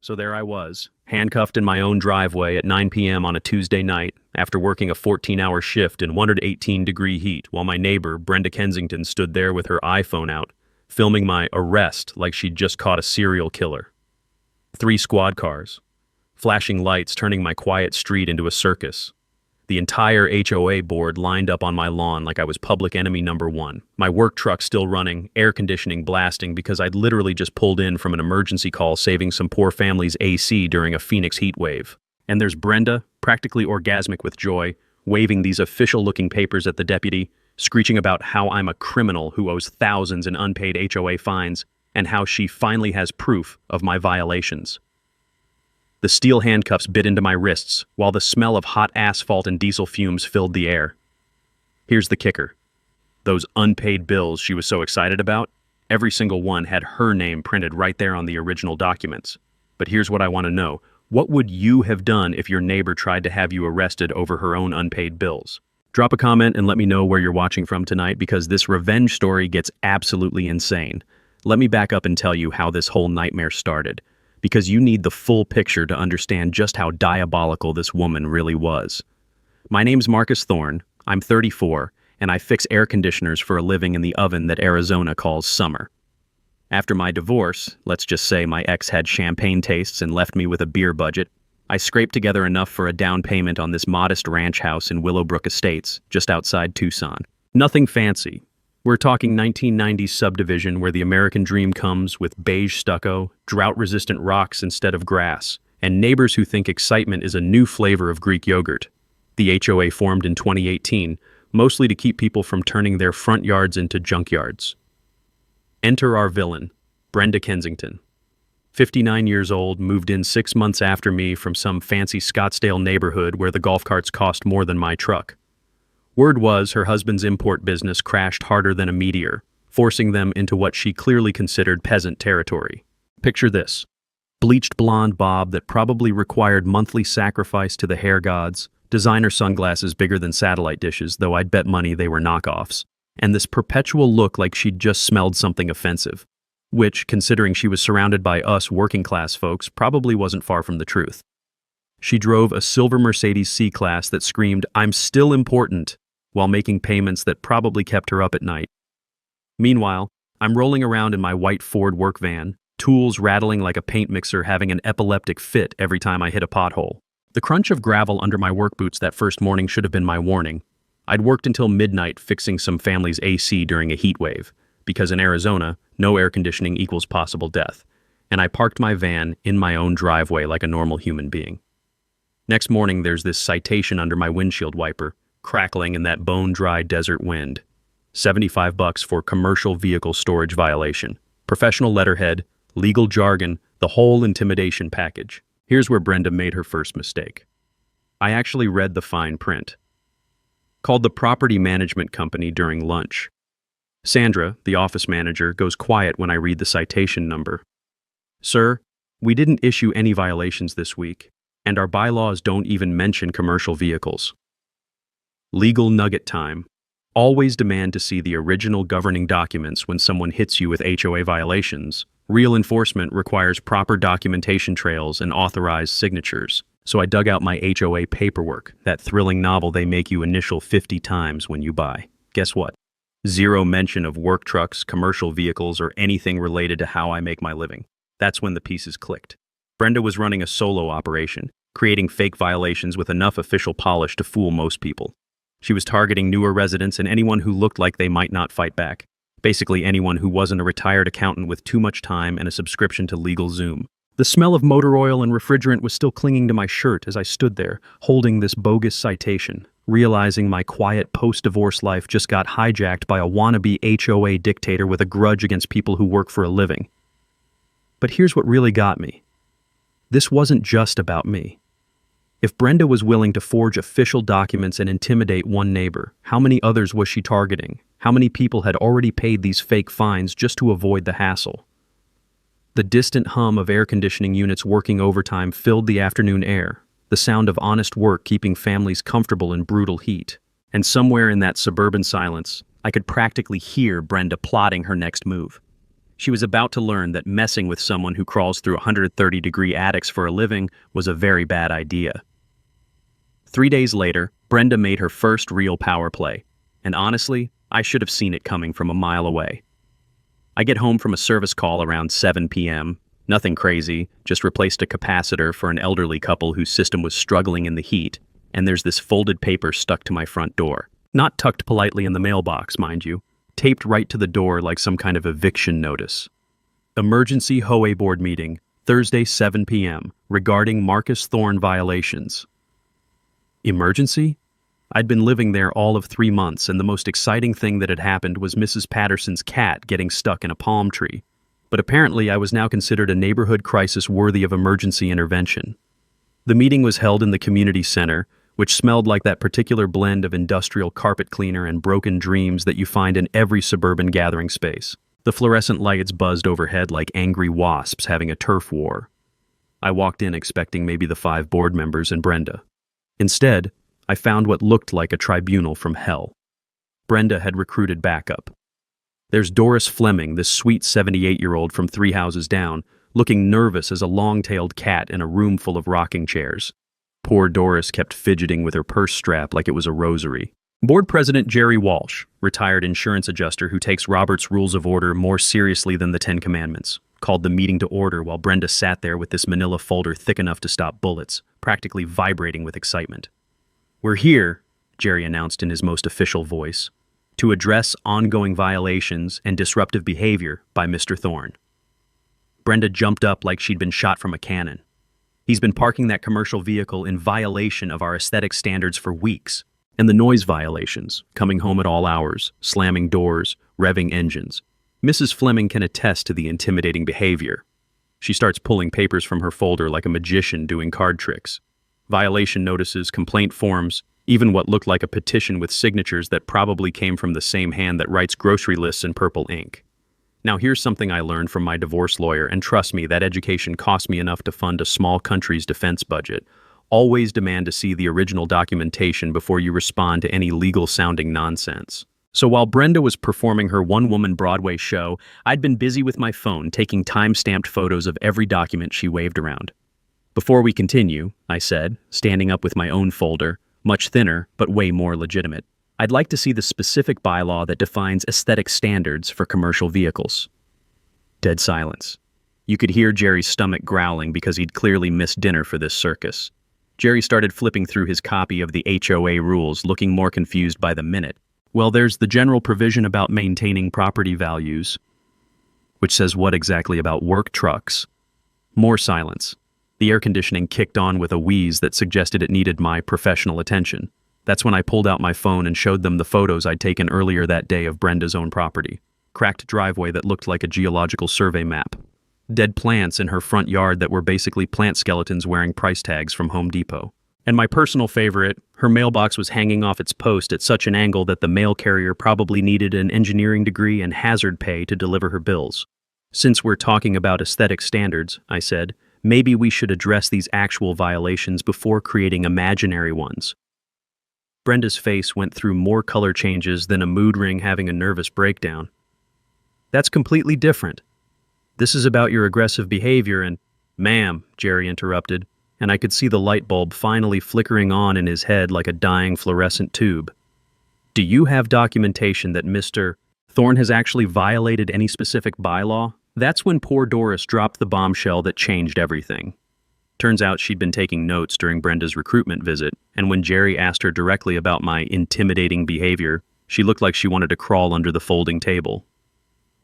So there I was, handcuffed in my own driveway at 9 p.m. on a Tuesday night after working a 14-hour shift in 118-degree heat while my neighbor, Brenda Kensington, stood there with her iPhone out, filming my arrest like she'd just caught a serial killer. 3 squad cars, flashing lights turning my quiet street into a circus. The entire HOA board lined up on my lawn like I was public enemy number 1. My work truck still running, air conditioning blasting because I'd literally just pulled in from an emergency call saving some poor family's AC during a Phoenix heat wave. And there's Brenda, practically orgasmic with joy, waving these official-looking papers at the deputy, screeching about how I'm a criminal who owes thousands in unpaid HOA fines and how she finally has proof of my violations. The steel handcuffs bit into my wrists, while the smell of hot asphalt and diesel fumes filled the air. Here's the kicker. Those unpaid bills she was so excited about, every single one had her name printed right there on the original documents. But here's what I want to know. What would you have done if your neighbor tried to have you arrested over her own unpaid bills? Drop a comment and let me know where you're watching from tonight, because this revenge story gets absolutely insane. Let me back up and tell you how this whole nightmare started, because you need the full picture to understand just how diabolical this woman really was. My name's Marcus Thorne, I'm 34, and I fix air conditioners for a living in the oven that Arizona calls summer. After my divorce, let's just say my ex had champagne tastes and left me with a beer budget, I scraped together enough for a down payment on this modest ranch house in Willowbrook Estates, just outside Tucson. Nothing fancy. We're talking 1990s subdivision where the American dream comes with beige stucco, drought-resistant rocks instead of grass, and neighbors who think excitement is a new flavor of Greek yogurt. The HOA formed in 2018, mostly to keep people from turning their front yards into junkyards. Enter our villain, Brenda Kensington. 59 years old, moved in 6 months after me from some fancy Scottsdale neighborhood where the golf carts cost more than my truck. Word was her husband's import business crashed harder than a meteor, forcing them into what she clearly considered peasant territory. Picture this. Bleached blonde bob that probably required monthly sacrifice to the hair gods, designer sunglasses bigger than satellite dishes, though I'd bet money they were knockoffs, and this perpetual look like she'd just smelled something offensive, which, considering she was surrounded by us working-class folks, probably wasn't far from the truth. She drove a silver Mercedes C-Class that screamed, "I'm still important," while making payments that probably kept her up at night. Meanwhile, I'm rolling around in my white Ford work van, tools rattling like a paint mixer, having an epileptic fit every time I hit a pothole. The crunch of gravel under my work boots that first morning should have been my warning. I'd worked until midnight fixing some family's AC during a heat wave, because in Arizona, no air conditioning equals possible death, and I parked my van in my own driveway like a normal human being. Next morning, there's this citation under my windshield wiper, crackling in that bone-dry desert wind. $75 for commercial vehicle storage violation. Professional letterhead, legal jargon, the whole intimidation package. Here's where Brenda made her first mistake. I actually read the fine print. Called the property management company during lunch. Sandra, the office manager, goes quiet when I read the citation number. "Sir, we didn't issue any violations this week, and our bylaws don't even mention commercial vehicles." Legal nugget time. Always demand to see the original governing documents when someone hits you with HOA violations. Real enforcement requires proper documentation trails and authorized signatures. So I dug out my HOA paperwork, that thrilling novel they make you initial 50 times when you buy. Guess what? Zero mention of work trucks, commercial vehicles, or anything related to how I make my living. That's when the pieces clicked. Brenda was running a solo operation, creating fake violations with enough official polish to fool most people. She was targeting newer residents and anyone who looked like they might not fight back. Basically anyone who wasn't a retired accountant with too much time and a subscription to LegalZoom. The smell of motor oil and refrigerant was still clinging to my shirt as I stood there, holding this bogus citation, realizing my quiet post-divorce life just got hijacked by a wannabe HOA dictator with a grudge against people who work for a living. But here's what really got me. This wasn't just about me. If Brenda was willing to forge official documents and intimidate one neighbor, how many others was she targeting? How many people had already paid these fake fines just to avoid the hassle? The distant hum of air conditioning units working overtime filled the afternoon air, the sound of honest work keeping families comfortable in brutal heat. And somewhere in that suburban silence, I could practically hear Brenda plotting her next move. She was about to learn that messing with someone who crawls through 130-degree attics for a living was a very bad idea. 3 days later, Brenda made her first real power play, and honestly, I should have seen it coming from a mile away. I get home from a service call around 7 p.m. Nothing crazy, just replaced a capacitor for an elderly couple whose system was struggling in the heat, and there's this folded paper stuck to my front door. Not tucked politely in the mailbox, mind you, taped right to the door like some kind of eviction notice. Emergency HOA board meeting, Thursday 7 p.m., regarding Marcus Thorne violations. Emergency? I'd been living there all of 3 months, and the most exciting thing that had happened was Mrs. Patterson's cat getting stuck in a palm tree. But apparently I was now considered a neighborhood crisis worthy of emergency intervention. The meeting was held in the community center, which smelled like that particular blend of industrial carpet cleaner and broken dreams that you find in every suburban gathering space. The fluorescent lights buzzed overhead like angry wasps having a turf war. I walked in expecting maybe the 5 board members and Brenda. Instead, I found what looked like a tribunal from hell. Brenda had recruited backup. There's Doris Fleming, this sweet 78-year-old from 3 houses down, looking nervous as a long-tailed cat in a room full of rocking chairs. Poor Doris kept fidgeting with her purse strap like it was a rosary. Board President Jerry Walsh, retired insurance adjuster who takes Robert's Rules of Order more seriously than the 10 Commandments, called the meeting to order while Brenda sat there with this manila folder thick enough to stop bullets, practically vibrating with excitement. "We're here," Jerry announced in his most official voice, "to address ongoing violations and disruptive behavior by Mr. Thorne." Brenda jumped up like she'd been shot from a cannon. "He's been parking that commercial vehicle in violation of our aesthetic standards for weeks. And the noise violations, coming home at all hours, slamming doors, revving engines. Mrs. Fleming can attest to the intimidating behavior." She starts pulling papers from her folder like a magician doing card tricks. Violation notices, complaint forms, even what looked like a petition with signatures that probably came from the same hand that writes grocery lists in purple ink. Now here's something I learned from my divorce lawyer, and trust me, that education cost me enough to fund a small country's defense budget. Always demand to see the original documentation before you respond to any legal-sounding nonsense. So while Brenda was performing her one-woman Broadway show, I'd been busy with my phone taking time-stamped photos of every document she waved around. "Before we continue," I said, standing up with my own folder, much thinner but way more legitimate, "I'd like to see the specific bylaw that defines aesthetic standards for commercial vehicles." Dead silence. You could hear Jerry's stomach growling because he'd clearly missed dinner for this circus. Jerry started flipping through his copy of the HOA rules, looking more confused by the minute. "Well, there's the general provision about maintaining property values." "Which says what exactly about work trucks?" More silence. The air conditioning kicked on with a wheeze that suggested it needed my professional attention. That's when I pulled out my phone and showed them the photos I'd taken earlier that day of Brenda's own property. Cracked driveway that looked like a geological survey map. Dead plants in her front yard that were basically plant skeletons wearing price tags from Home Depot. And my personal favorite, her mailbox was hanging off its post at such an angle that the mail carrier probably needed an engineering degree and hazard pay to deliver her bills. "Since we're talking about aesthetic standards," I said, "maybe we should address these actual violations before creating imaginary ones." Brenda's face went through more color changes than a mood ring having a nervous breakdown. "That's completely different. This is about your aggressive behavior and—" "Ma'am," Jerry interrupted, and I could see the light bulb finally flickering on in his head like a dying fluorescent tube. "Do you have documentation that Mr. Thorne has actually violated any specific bylaw?" That's when poor Doris dropped the bombshell that changed everything. Turns out she'd been taking notes during Brenda's recruitment visit, and when Jerry asked her directly about my intimidating behavior, she looked like she wanted to crawl under the folding table.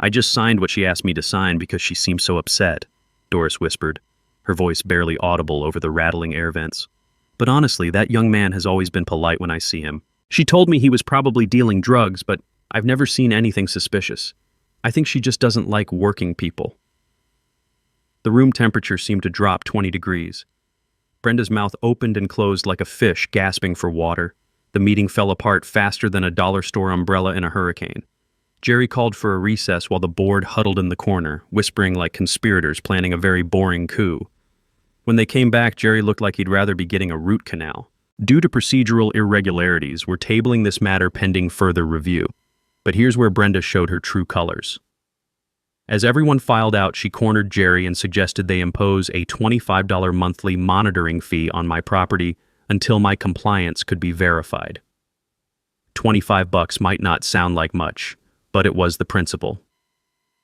"I just signed what she asked me to sign because she seemed so upset," Doris whispered, her voice barely audible over the rattling air vents. "But honestly, that young man has always been polite when I see him. She told me he was probably dealing drugs, but I've never seen anything suspicious. I think she just doesn't like working people." The room temperature seemed to drop 20 degrees. Brenda's mouth opened and closed like a fish gasping for water. The meeting fell apart faster than a dollar store umbrella in a hurricane. Jerry called for a recess while the board huddled in the corner, whispering like conspirators planning a very boring coup. When they came back, Jerry looked like he'd rather be getting a root canal. "Due to procedural irregularities, we're tabling this matter pending further review." But here's where Brenda showed her true colors. As everyone filed out, she cornered Jerry and suggested they impose a $25 monthly monitoring fee on my property until my compliance could be verified. $25 might not sound like much, but it was the principle.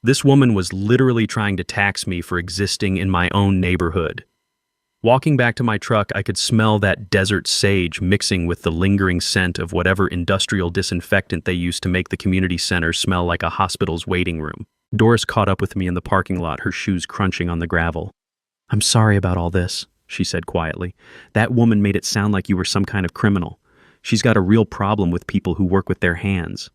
This woman was literally trying to tax me for existing in my own neighborhood. Walking back to my truck, I could smell that desert sage mixing with the lingering scent of whatever industrial disinfectant they used to make the community center smell like a hospital's waiting room. Doris caught up with me in the parking lot, her shoes crunching on the gravel. "I'm sorry about all this," she said quietly. "That woman made it sound like you were some kind of criminal. She's got a real problem with people who work with their hands."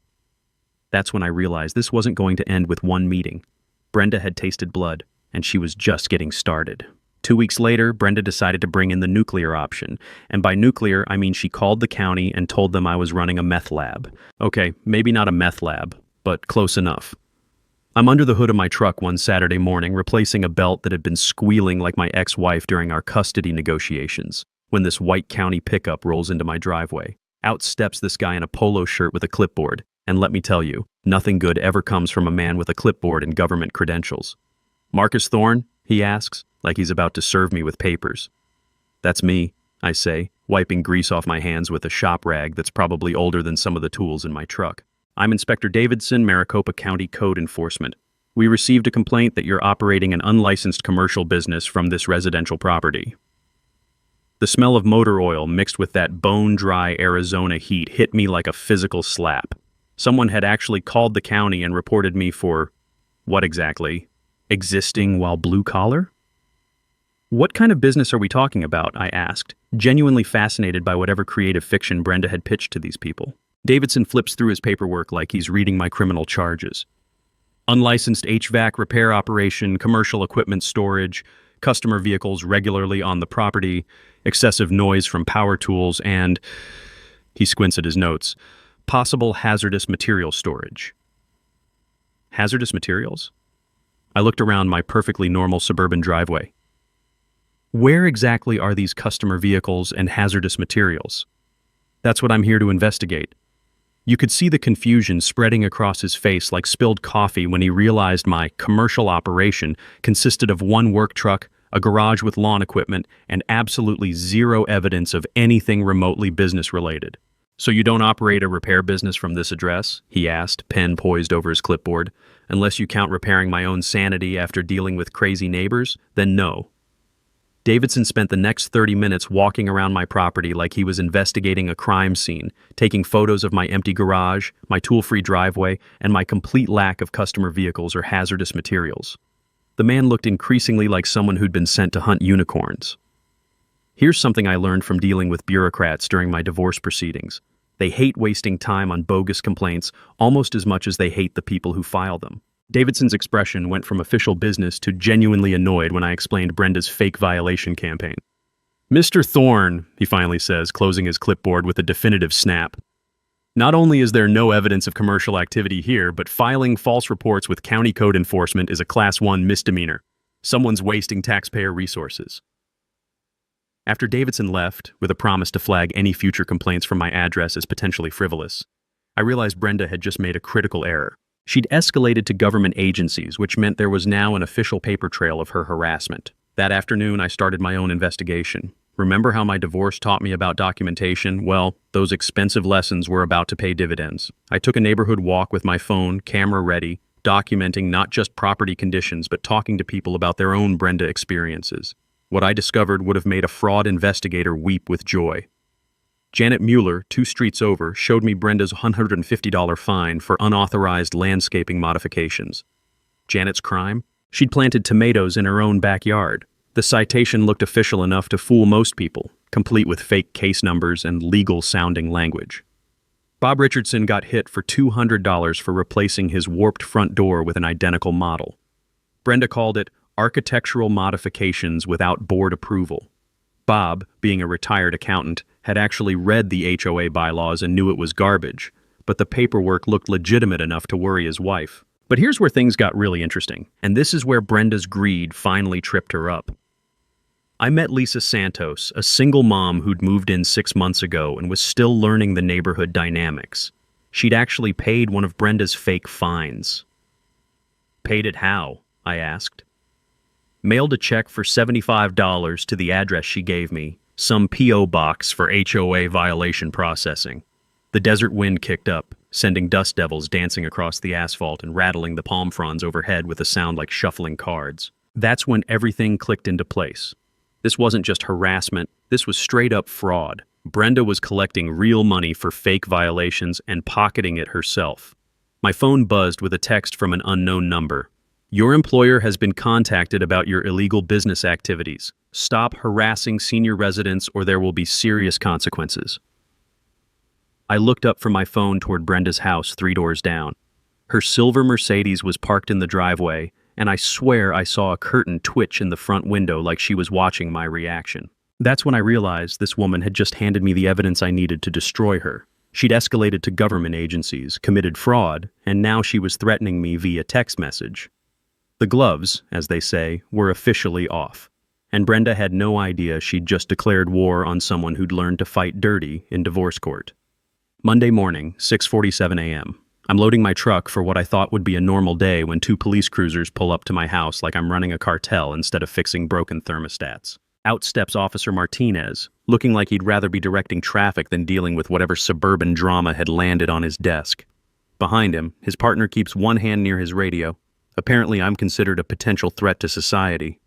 That's when I realized this wasn't going to end with one meeting. Brenda had tasted blood, and she was just getting started. 2 weeks later, Brenda decided to bring in the nuclear option. And by nuclear, I mean she called the county and told them I was running a meth lab. Okay, maybe not a meth lab, but close enough. I'm under the hood of my truck one Saturday morning, replacing a belt that had been squealing like my ex-wife during our custody negotiations, when this white county pickup rolls into my driveway. Out steps this guy in a polo shirt with a clipboard. And let me tell you, nothing good ever comes from a man with a clipboard and government credentials. "Marcus Thorne?" he asks, like he's about to serve me with papers. "That's me," I say, wiping grease off my hands with a shop rag that's probably older than some of the tools in my truck. "I'm Inspector Davidson, Maricopa County Code Enforcement. We received a complaint that you're operating an unlicensed commercial business from this residential property." The smell of motor oil mixed with that bone-dry Arizona heat hit me like a physical slap. Someone had actually called the county and reported me for, what exactly? Existing while blue-collar? "What kind of business are we talking about?" I asked, genuinely fascinated by whatever creative fiction Brenda had pitched to these people. Davidson flips through his paperwork like he's reading my criminal charges. "Unlicensed HVAC repair operation, commercial equipment storage, customer vehicles regularly on the property, excessive noise from power tools, and," he squints at his notes, "possible hazardous material storage." Hazardous materials? I looked around my perfectly normal suburban driveway. Where exactly are these customer vehicles and hazardous materials? That's what I'm here to investigate. You could see the confusion spreading across his face like spilled coffee when he realized my commercial operation consisted of one work truck, a garage with lawn equipment, and absolutely zero evidence of anything remotely business-related. "So you don't operate a repair business from this address?" he asked, pen poised over his clipboard. "Unless you count repairing my own sanity after dealing with crazy neighbors, then no." Davidson spent the next 30 minutes walking around my property like he was investigating a crime scene, taking photos of my empty garage, my tool-free driveway, and my complete lack of customer vehicles or hazardous materials. The man looked increasingly like someone who'd been sent to hunt unicorns. Here's something I learned from dealing with bureaucrats during my divorce proceedings. They hate wasting time on bogus complaints almost as much as they hate the people who file them. Davidson's expression went from official business to genuinely annoyed when I explained Brenda's fake violation campaign. "Mr. Thorne," he finally says, closing his clipboard with a definitive snap. "Not only is there no evidence of commercial activity here, but filing false reports with county code enforcement is a Class 1 misdemeanor. Someone's wasting taxpayer resources." After Davidson left, with a promise to flag any future complaints from my address as potentially frivolous, I realized Brenda had just made a critical error. She'd escalated to government agencies, which meant there was now an official paper trail of her harassment. That afternoon, I started my own investigation. Remember how my divorce taught me about documentation? Well, those expensive lessons were about to pay dividends. I took a neighborhood walk with my phone, camera ready, documenting not just property conditions, but talking to people about their own Brenda experiences. What I discovered would have made a fraud investigator weep with joy. Janet Mueller, 2 streets over, showed me Brenda's $150 fine for unauthorized landscaping modifications. Janet's crime? She'd planted tomatoes in her own backyard. The citation looked official enough to fool most people, complete with fake case numbers and legal-sounding language. Bob Richardson got hit for $200 for replacing his warped front door with an identical model. Brenda called it architectural modifications without board approval. Bob, being a retired accountant, had actually read the HOA bylaws and knew it was garbage, but the paperwork looked legitimate enough to worry his wife. But here's where things got really interesting, and this is where Brenda's greed finally tripped her up. I met Lisa Santos, a single mom who'd moved in 6 months ago and was still learning the neighborhood dynamics. She'd actually paid one of Brenda's fake fines. Paid it how? I asked. Mailed a check for $75 to the address she gave me, some P.O. box for HOA violation processing. The desert wind kicked up, sending dust devils dancing across the asphalt and rattling the palm fronds overhead with a sound like shuffling cards. That's when everything clicked into place. This wasn't just harassment, this was straight-up fraud. Brenda was collecting real money for fake violations and pocketing it herself. My phone buzzed with a text from an unknown number. Your employer has been contacted about your illegal business activities. Stop harassing senior residents or there will be serious consequences. I looked up from my phone toward Brenda's house 3 doors down. Her silver Mercedes was parked in the driveway, and I swear I saw a curtain twitch in the front window like she was watching my reaction. That's when I realized this woman had just handed me the evidence I needed to destroy her. She'd escalated to government agencies, committed fraud, and now she was threatening me via text message. The gloves, as they say, were officially off, and Brenda had no idea she'd just declared war on someone who'd learned to fight dirty in divorce court. Monday morning, 6:47 a.m. I'm loading my truck for what I thought would be a normal day when 2 police cruisers pull up to my house like I'm running a cartel instead of fixing broken thermostats. Out steps Officer Martinez, looking like he'd rather be directing traffic than dealing with whatever suburban drama had landed on his desk. Behind him, his partner keeps one hand near his radio. Apparently, I'm considered a potential threat to society.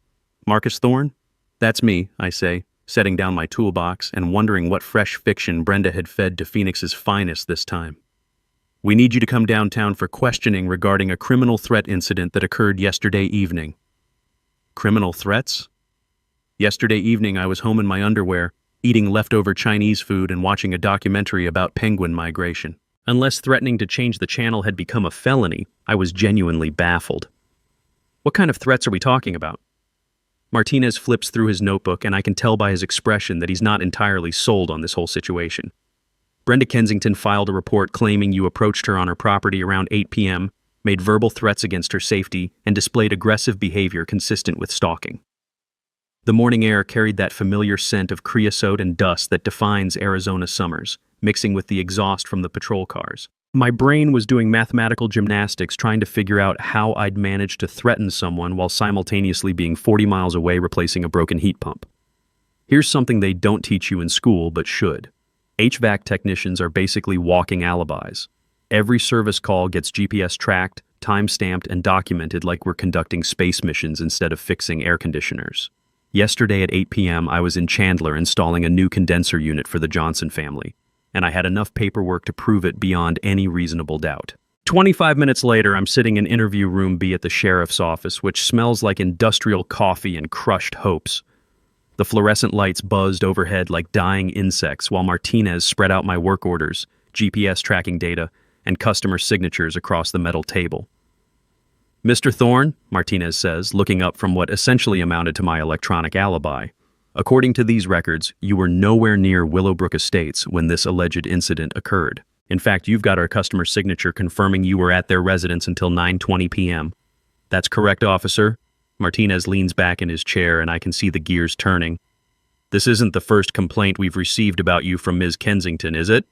Marcus Thorne? That's me, I say, setting down my toolbox and wondering what fresh fiction Brenda had fed to Phoenix's finest this time. We need you to come downtown for questioning regarding a criminal threat incident that occurred yesterday evening. Criminal threats? Yesterday evening, I was home in my underwear, eating leftover Chinese food and watching a documentary about penguin migration. Unless threatening to change the channel had become a felony, I was genuinely baffled. What kind of threats are we talking about? Martinez flips through his notebook, and I can tell by his expression that he's not entirely sold on this whole situation. Brenda Kensington filed a report claiming you approached her on her property around 8 p.m., made verbal threats against her safety, and displayed aggressive behavior consistent with stalking. The morning air carried that familiar scent of creosote and dust that defines Arizona summers, mixing with the exhaust from the patrol cars. My brain was doing mathematical gymnastics trying to figure out how I'd managed to threaten someone while simultaneously being 40 miles away replacing a broken heat pump. Here's something they don't teach you in school but should. HVAC technicians are basically walking alibis. Every service call gets GPS tracked, time-stamped, and documented like we're conducting space missions instead of fixing air conditioners. Yesterday at 8 p.m. I was in Chandler installing a new condenser unit for the Johnson family, and I had enough paperwork to prove it beyond any reasonable doubt. 25 minutes later, I'm sitting in interview room B at the sheriff's office, which smells like industrial coffee and crushed hopes. The fluorescent lights buzzed overhead like dying insects while Martinez spread out my work orders, GPS tracking data, and customer signatures across the metal table. Mr. Thorne, Martinez says, looking up from what essentially amounted to my electronic alibi. According to these records, you were nowhere near Willowbrook Estates when this alleged incident occurred. In fact, you've got our customer signature confirming you were at their residence until 9:20 p.m. That's correct, officer. Martinez leans back in his chair and I can see the gears turning. This isn't the first complaint we've received about you from Ms. Kensington, is it?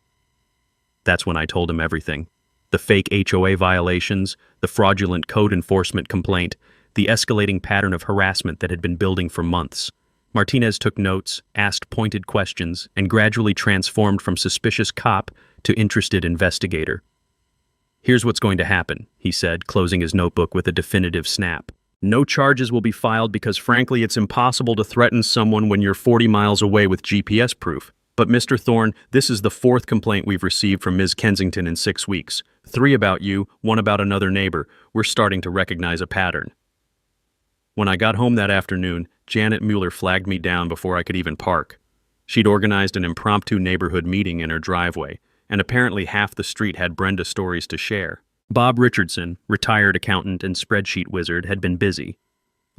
That's when I told him everything. The fake HOA violations, the fraudulent code enforcement complaint, the escalating pattern of harassment that had been building for months. Martinez took notes, asked pointed questions, and gradually transformed from suspicious cop to interested investigator. Here's what's going to happen, he said, closing his notebook with a definitive snap. No charges will be filed because, frankly, it's impossible to threaten someone when you're 40 miles away with GPS proof. But, Mr. Thorne, this is the 4th complaint we've received from Ms. Kensington in 6 weeks. 3 about you, 1 about another neighbor. We're starting to recognize a pattern. When I got home that afternoon, Janet Mueller flagged me down before I could even park. She'd organized an impromptu neighborhood meeting in her driveway, and apparently half the street had Brenda stories to share. Bob Richardson, retired accountant and spreadsheet wizard, had been busy.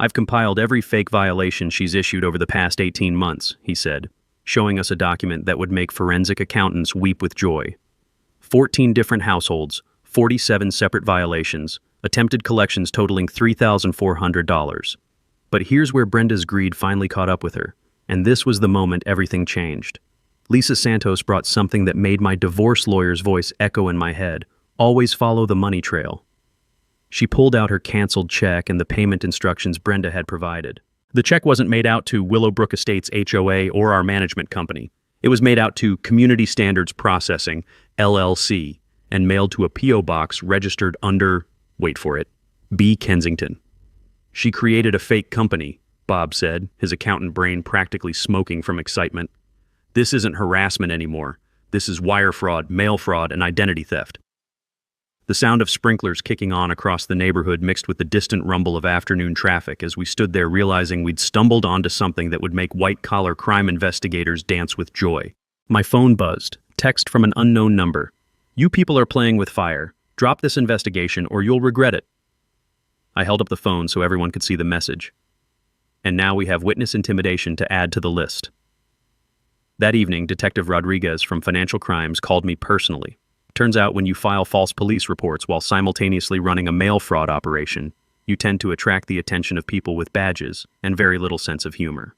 I've compiled every fake violation she's issued over the past 18 months, he said, showing us a document that would make forensic accountants weep with joy. 14 different households, 47 separate violations, attempted collections totaling $3,400. But here's where Brenda's greed finally caught up with her, and this was the moment everything changed. Lisa Santos brought something that made my divorce lawyer's voice echo in my head. Always follow the money trail. She pulled out her canceled check and the payment instructions Brenda had provided. The check wasn't made out to Willowbrook Estates HOA or our management company. It was made out to Community Standards Processing, LLC, and mailed to a P.O. box registered under, wait for it, B. Kensington. She created a fake company, Bob said, his accountant brain practically smoking from excitement. This isn't harassment anymore. This is wire fraud, mail fraud, and identity theft. The sound of sprinklers kicking on across the neighborhood mixed with the distant rumble of afternoon traffic as we stood there realizing we'd stumbled onto something that would make white-collar crime investigators dance with joy. My phone buzzed. Text from an unknown number. You people are playing with fire. Drop this investigation or you'll regret it. I held up the phone so everyone could see the message. And now we have witness intimidation to add to the list. That evening, Detective Rodriguez from Financial Crimes called me personally. Turns out when you file false police reports while simultaneously running a mail fraud operation, you tend to attract the attention of people with badges and very little sense of humor.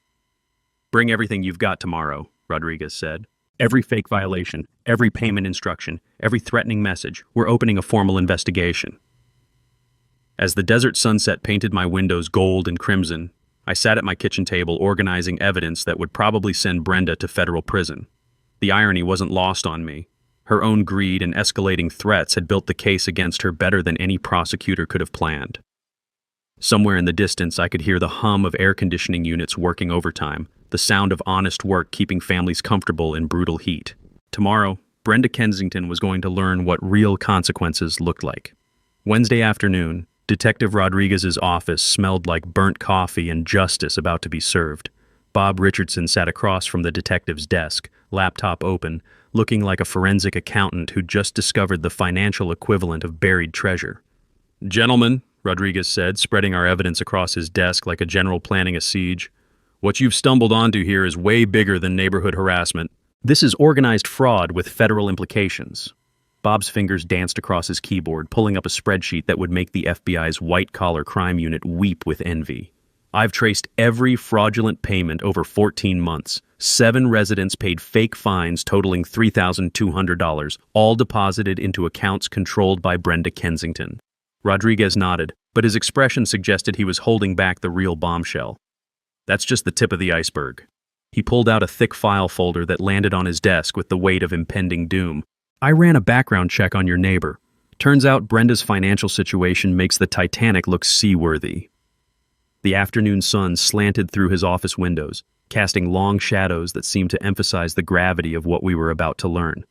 Bring everything you've got tomorrow, Rodriguez said. Every fake violation, every payment instruction, every threatening message, we're opening a formal investigation. As the desert sunset painted my windows gold and crimson, I sat at my kitchen table organizing evidence that would probably send Brenda to federal prison. The irony wasn't lost on me. Her own greed and escalating threats had built the case against her better than any prosecutor could have planned. Somewhere in the distance, I could hear the hum of air conditioning units working overtime, the sound of honest work keeping families comfortable in brutal heat. Tomorrow, Brenda Kensington was going to learn what real consequences looked like. Wednesday afternoon, Detective Rodriguez's office smelled like burnt coffee and justice about to be served. Bob Richardson sat across from the detective's desk, laptop open, looking like a forensic accountant who'd just discovered the financial equivalent of buried treasure. Gentlemen, Rodriguez said, spreading our evidence across his desk like a general planning a siege, what you've stumbled onto here is way bigger than neighborhood harassment. This is organized fraud with federal implications. Bob's fingers danced across his keyboard, pulling up a spreadsheet that would make the FBI's white-collar crime unit weep with envy. I've traced every fraudulent payment over 14 months. 7 residents paid fake fines totaling $3,200, all deposited into accounts controlled by Brenda Kensington. Rodriguez nodded, but his expression suggested he was holding back the real bombshell. That's just the tip of the iceberg. He pulled out a thick file folder that landed on his desk with the weight of impending doom. I ran a background check on your neighbor. Turns out Brenda's financial situation makes the Titanic look seaworthy. The afternoon sun slanted through his office windows, casting long shadows that seemed to emphasize the gravity of what we were about to learn.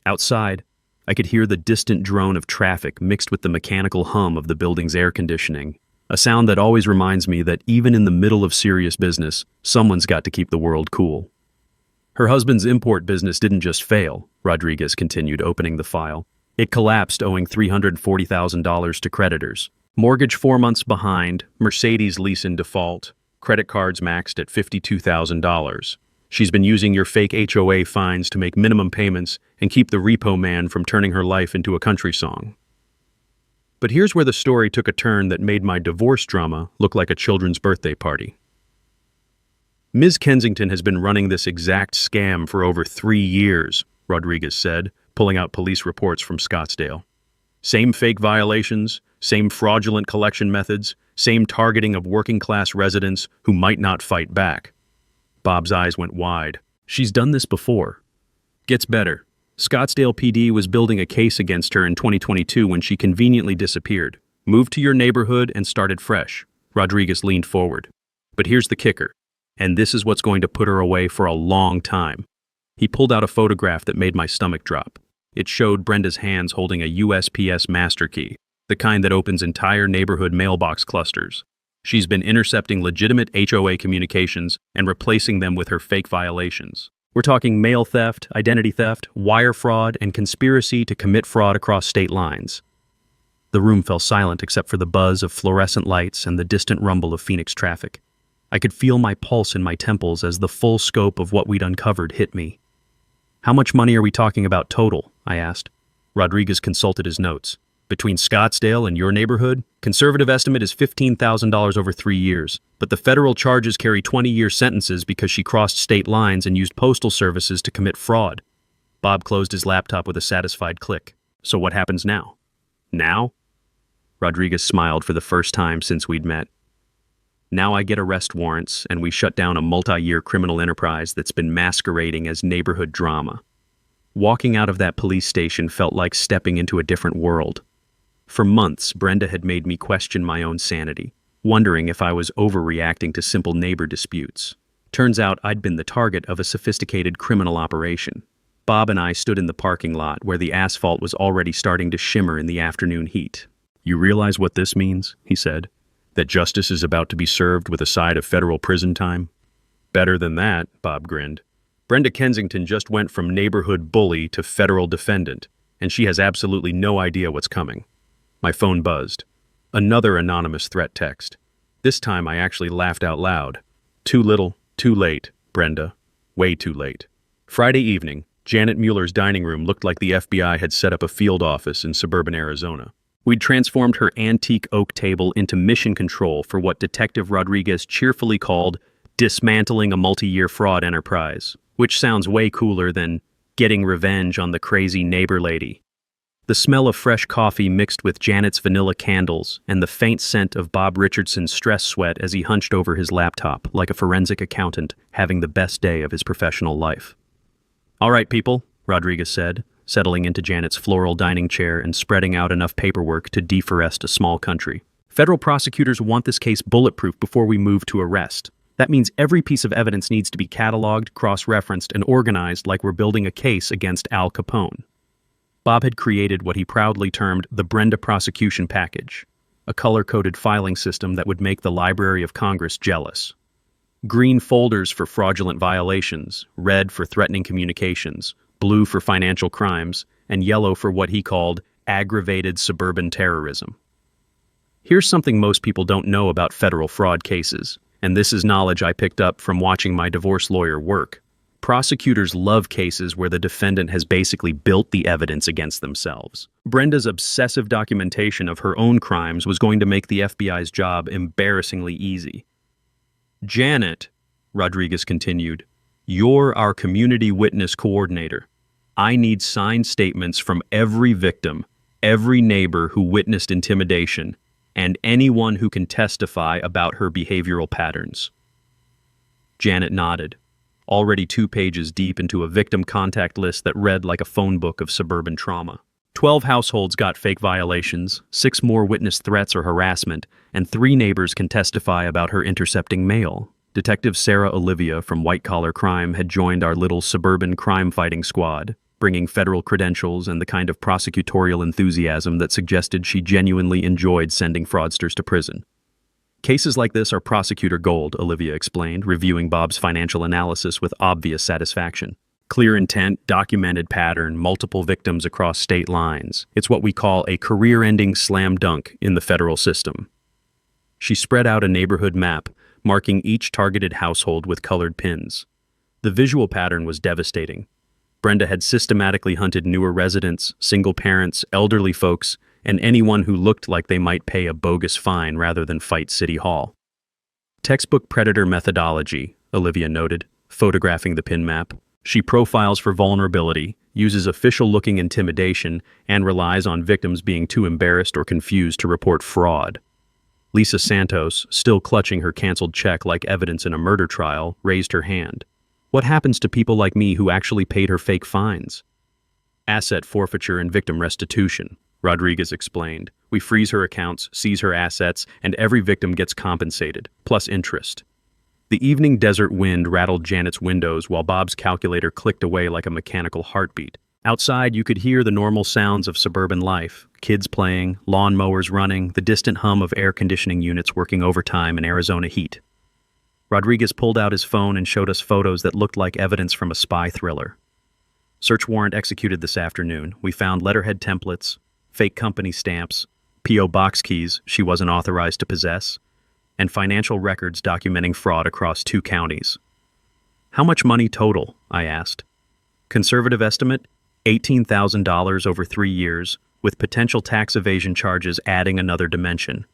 Outside, I could hear the distant drone of traffic mixed with the mechanical hum of the building's air conditioning, a sound that always reminds me that even in the middle of serious business, someone's got to keep the world cool. Her husband's import business didn't just fail, Rodriguez continued, opening the file. It collapsed, owing $340,000 to creditors. Mortgage 4 months behind, Mercedes lease in default, credit cards maxed at $52,000. She's been using your fake HOA fines to make minimum payments and keep the repo man from turning her life into a country song. But here's where the story took a turn that made my divorce drama look like a children's birthday party. Ms. Kensington has been running this exact scam for over 3 years, Rodriguez said, pulling out police reports from Scottsdale. Same fake violations, same fraudulent collection methods, same targeting of working-class residents who might not fight back. Bob's eyes went wide. She's done this before. Gets better. Scottsdale PD was building a case against her in 2022 when she conveniently disappeared. Moved to your neighborhood and started fresh. Rodriguez leaned forward. But here's the kicker. And this is what's going to put her away for a long time. He pulled out a photograph that made my stomach drop. It showed Brenda's hands holding a USPS master key, the kind that opens entire neighborhood mailbox clusters. She's been intercepting legitimate HOA communications and replacing them with her fake violations. We're talking mail theft, identity theft, wire fraud, and conspiracy to commit fraud across state lines. The room fell silent except for the buzz of fluorescent lights and the distant rumble of Phoenix traffic. I could feel my pulse in my temples as the full scope of what we'd uncovered hit me. How much money are we talking about total? I asked. Rodriguez consulted his notes. Between Scottsdale and your neighborhood, conservative estimate is $15,000 over 3 years, but the federal charges carry 20-year sentences because she crossed state lines and used postal services to commit fraud. Bob closed his laptop with a satisfied click. So what happens now? Now? Rodriguez smiled for the first time since we'd met. Now I get arrest warrants, and we shut down a multi-year criminal enterprise that's been masquerading as neighborhood drama. Walking out of that police station felt like stepping into a different world. For months, Brenda had made me question my own sanity, wondering if I was overreacting to simple neighbor disputes. Turns out I'd been the target of a sophisticated criminal operation. Bob and I stood in the parking lot where the asphalt was already starting to shimmer in the afternoon heat. "You realize what this means?" he said. "That justice is about to be served with a side of federal prison time?" "Better than that," Bob grinned. "Brenda Kensington just went from neighborhood bully to federal defendant, and she has absolutely no idea what's coming." My phone buzzed. Another anonymous threat text. This time I actually laughed out loud. "Too little, too late, Brenda. Way too late." Friday evening, Janet Mueller's dining room looked like the FBI had set up a field office in suburban Arizona. We'd transformed her antique oak table into mission control for what Detective Rodriguez cheerfully called dismantling a multi-year fraud enterprise, which sounds way cooler than getting revenge on the crazy neighbor lady. The smell of fresh coffee mixed with Janet's vanilla candles and the faint scent of Bob Richardson's stress sweat as he hunched over his laptop like a forensic accountant having the best day of his professional life. "All right, people," Rodriguez said, settling into Janet's floral dining chair and spreading out enough paperwork to deforest a small country. "Federal prosecutors want this case bulletproof before we move to arrest. That means every piece of evidence needs to be cataloged, cross-referenced, and organized like we're building a case against Al Capone." Bob had created what he proudly termed the Brenda Prosecution Package, a color-coded filing system that would make the Library of Congress jealous. Green folders for fraudulent violations, red for threatening communications, blue for financial crimes, and yellow for what he called aggravated suburban terrorism. Here's something most people don't know about federal fraud cases, and this is knowledge I picked up from watching my divorce lawyer work. Prosecutors love cases where the defendant has basically built the evidence against themselves. Brenda's obsessive documentation of her own crimes was going to make the FBI's job embarrassingly easy. "Janet," Rodriguez continued, "you're our community witness coordinator. I need signed statements from every victim, every neighbor who witnessed intimidation, and anyone who can testify about her behavioral patterns." Janet nodded, already 2 pages deep into a victim contact list that read like a phone book of suburban trauma. 12 households got fake violations, 6 more witnessed threats or harassment, and 3 neighbors can testify about her intercepting mail. Detective Sarah Olivia from White Collar Crime had joined our little suburban crime-fighting squad, bringing federal credentials and the kind of prosecutorial enthusiasm that suggested she genuinely enjoyed sending fraudsters to prison. "Cases like this are prosecutor gold," Olivia explained, reviewing Bob's financial analysis with obvious satisfaction. "Clear intent, documented pattern, multiple victims across state lines. It's what we call a career-ending slam dunk in the federal system." She spread out a neighborhood map, marking each targeted household with colored pins. The visual pattern was devastating. Brenda had systematically hunted newer residents, single parents, elderly folks, and anyone who looked like they might pay a bogus fine rather than fight City Hall. "Textbook predator methodology," Olivia noted, photographing the pin map. "She profiles for vulnerability, uses official-looking intimidation, and relies on victims being too embarrassed or confused to report fraud." Lisa Santos, still clutching her canceled check like evidence in a murder trial, raised her hand. "What happens to people like me who actually paid her fake fines?" "Asset forfeiture and victim restitution," Rodriguez explained. "We freeze her accounts, seize her assets, and every victim gets compensated, plus interest." The evening desert wind rattled Janet's windows while Bob's calculator clicked away like a mechanical heartbeat. Outside, you could hear the normal sounds of suburban life: kids playing, lawn mowers running, the distant hum of air conditioning units working overtime in Arizona heat. Rodriguez pulled out his phone and showed us photos that looked like evidence from a spy thriller. "Search warrant executed this afternoon. We found letterhead templates, fake company stamps, P.O. box keys she wasn't authorized to possess, and financial records documenting fraud across 2 counties." "How much money total?" I asked. "Conservative estimate, $18,000 over 3 years, with potential tax evasion charges adding another dimension."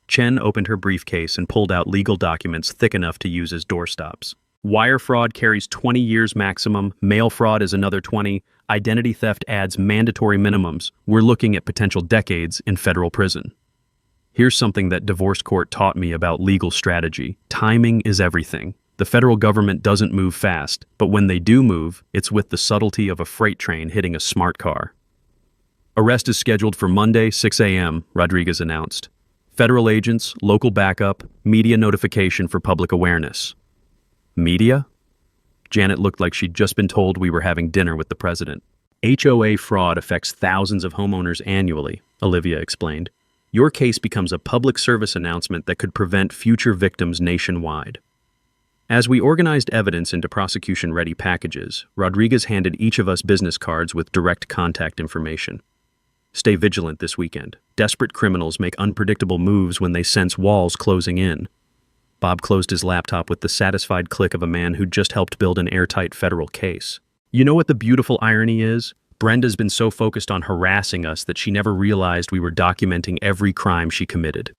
Chen opened her briefcase and pulled out legal documents thick enough to use as doorstops. "Wire fraud carries 20 years maximum, mail fraud is another 20, identity theft adds mandatory minimums. We're looking at potential decades in federal prison." Here's something that divorce court taught me about legal strategy. Timing is everything. The federal government doesn't move fast, but when they do move, it's with the subtlety of a freight train hitting a smart car. Arrest is scheduled for Monday, 6 a.m., Rodriguez announced. Federal agents, local backup, media notification for public awareness. Media? Janet looked like she'd just been told we were having dinner with the president. HOA fraud affects thousands of homeowners annually, Olivia explained. Your case becomes a public service announcement that could prevent future victims nationwide. As we organized evidence into prosecution-ready packages, Rodriguez handed each of us business cards with direct contact information. Stay vigilant this weekend. Desperate criminals make unpredictable moves when they sense walls closing in. Bob closed his laptop with the satisfied click of a man who'd just helped build an airtight federal case. You know what the beautiful irony is? Brenda's been so focused on harassing us that she never realized we were documenting every crime she committed.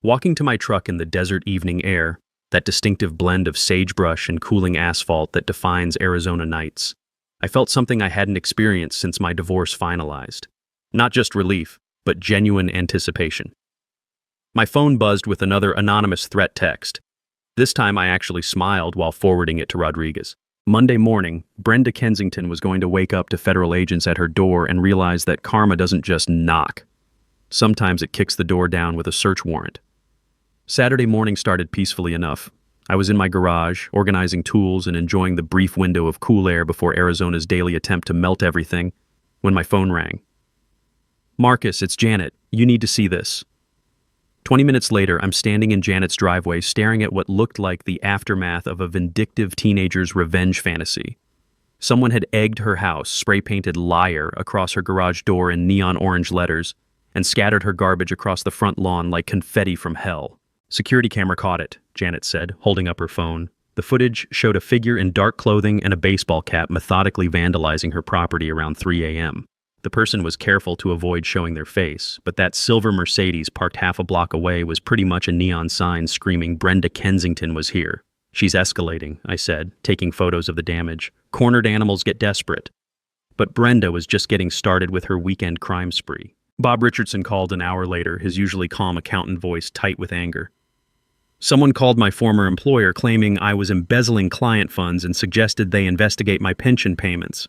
Walking to my truck in the desert evening air, that distinctive blend of sagebrush and cooling asphalt that defines Arizona nights, I felt something I hadn't experienced since my divorce finalized. Not just relief, but genuine anticipation. My phone buzzed with another anonymous threat text. This time I actually smiled while forwarding it to Rodriguez. Monday morning, Brenda Kensington was going to wake up to federal agents at her door and realize that karma doesn't just knock. Sometimes it kicks the door down with a search warrant. Saturday morning started peacefully enough. I was in my garage, organizing tools and enjoying the brief window of cool air before Arizona's daily attempt to melt everything, when my phone rang. Marcus, it's Janet. You need to see this. 20 minutes later, I'm standing in Janet's driveway staring at what looked like the aftermath of a vindictive teenager's revenge fantasy. Someone had egged her house, spray-painted "liar" across her garage door in neon orange letters, and scattered her garbage across the front lawn like confetti from hell. Security camera caught it, Janet said, holding up her phone. The footage showed a figure in dark clothing and a baseball cap methodically vandalizing her property around 3 a.m. The person was careful to avoid showing their face, but that silver Mercedes parked half a block away was pretty much a neon sign screaming Brenda Kensington was here. She's escalating, I said, taking photos of the damage. Cornered animals get desperate. But Brenda was just getting started with her weekend crime spree. Bob Richardson called an hour later, his usually calm accountant voice tight with anger. Someone called my former employer claiming I was embezzling client funds and suggested they investigate my pension payments.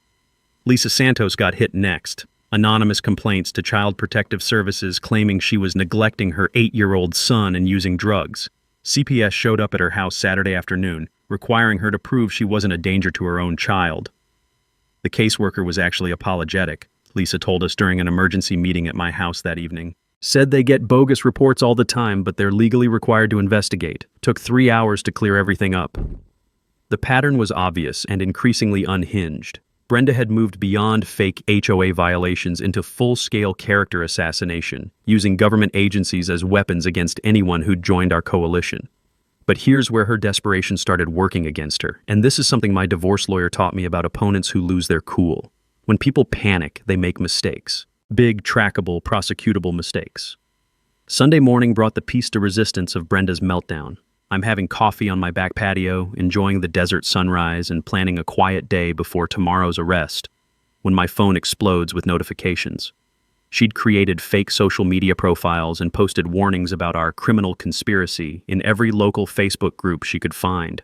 Lisa Santos got hit next. Anonymous complaints to Child Protective Services claiming she was neglecting her 8-year-old son and using drugs. CPS showed up at her house Saturday afternoon, requiring her to prove she wasn't a danger to her own child. The caseworker was actually apologetic, Lisa told us during an emergency meeting at my house that evening. Said they get bogus reports all the time, but they're legally required to investigate. Took 3 hours to clear everything up. The pattern was obvious and increasingly unhinged. Brenda had moved beyond fake HOA violations into full-scale character assassination, using government agencies as weapons against anyone who'd joined our coalition. But here's where her desperation started working against her, and this is something my divorce lawyer taught me about opponents who lose their cool. When people panic, they make mistakes. Big, trackable, prosecutable mistakes. Sunday morning brought the piece de resistance of Brenda's meltdown. I'm having coffee on my back patio, enjoying the desert sunrise and planning a quiet day before tomorrow's arrest, when my phone explodes with notifications. She'd created fake social media profiles and posted warnings about our criminal conspiracy in every local Facebook group she could find.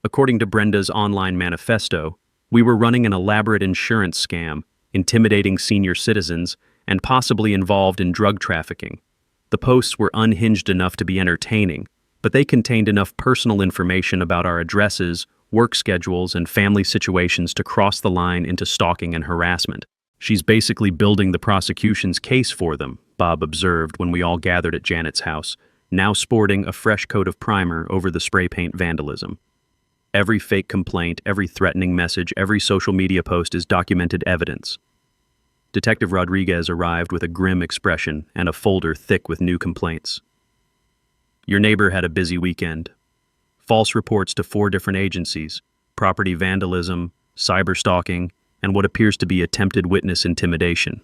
According to Brenda's online manifesto, we were running an elaborate insurance scam, intimidating senior citizens, and possibly involved in drug trafficking. The posts were unhinged enough to be entertaining, but they contained enough personal information about our addresses, work schedules, and family situations to cross the line into stalking and harassment. She's basically building the prosecution's case for them, Bob observed when we all gathered at Janet's house, now sporting a fresh coat of primer over the spray paint vandalism. Every fake complaint, every threatening message, every social media post is documented evidence. Detective Rodriguez arrived with a grim expression and a folder thick with new complaints. Your neighbor had a busy weekend. False reports to 4 different agencies, property vandalism, cyberstalking, and what appears to be attempted witness intimidation.